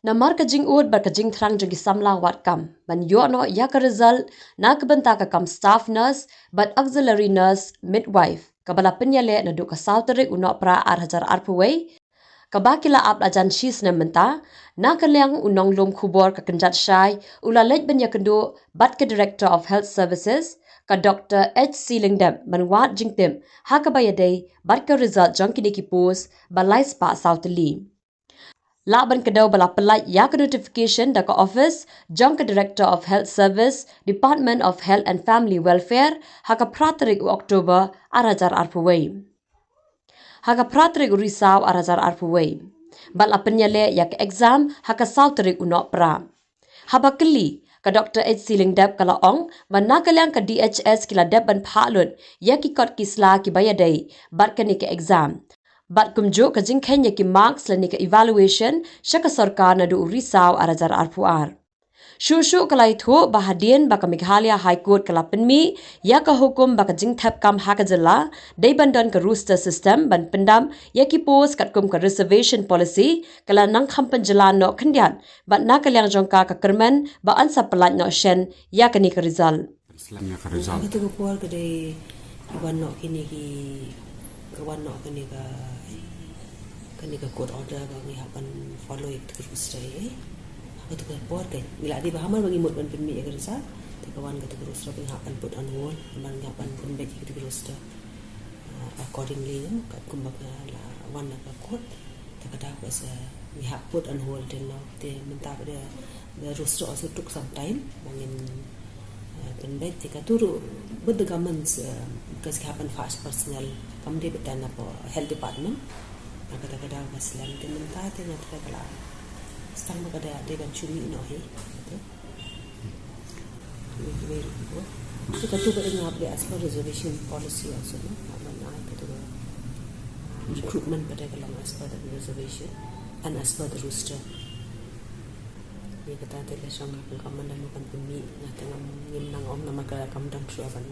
Namar kajing ud bar kajing thrang jogi Samla wat kam. Ban yo no ya ka result na kebenta ka kam staff nurse but auxiliary nurse midwife. Kabala penyale na du ka sauterik unok pra hajar arpuway. Kabakila ap ajan shis na menta na kaliang unong lum kubor ka kenjat syai ula lej benya kendo bat ke director of health services ka Dr. H. Lingdem manwat jingtim ha ka bayadei bat ka result jong kini ki post balai spa sauteli. Laban kedaw bala pelaj ya ke notification da ka office jong ke Director of Health Service Department of Health and Family Welfare haka pratrik Oktober arajar arpuway. Haka pratrik risau arajar arpuway. Bala penyale ya ke exam haka sautrik unok pra. Haba keli ka Dr. H. Lingdep kala ong manakalang ka DHS kila deban phalun ya ki kot kisla ki bayadai bat ka ni ke exam. Bat kumjo ka jingkenya ki marks la ni ka evaluation syaka sarkar na du risau arajar arpuar. Shushu kalai thu bahadien baka Meghalaya High Court kala penmi ya ka hukum baka jingthap kam haka jala dai bandan ka rooster system ban pendam ya ki pos kat kum ka reservation policy kala nang khampan jala no khandian bat na kalyang jongka ka kerman ba ansa pelat no shen ya ka ni ka result. Islamnya ka result. Kita ko puar ka dai wano kini ki wano kini ka court order ba ngi hapan follow it terus dai aku tu puar kan bila di bahamal bagi mut ban penmi ya kerja te kawan ka terus ra hapan put on hold ban hapan pun baik kita terus accordingly ka kumbaka la wan ka court ta kada ko sa we have put on hold then now te minta pada the roster also took some time bangin penbaik tika turu with the government's because happen fast personnel kam de betana po health department kata-kata waslan te minta te na kala stang kada de ban chumi no he tika tu kada ngap de as per reservation policy also no na kata recruitment pada kala as per the reservation and as per the roster ni kata te le sanga kam man dan bukan pemi na tengam ngim nang om na maka kam dam suaban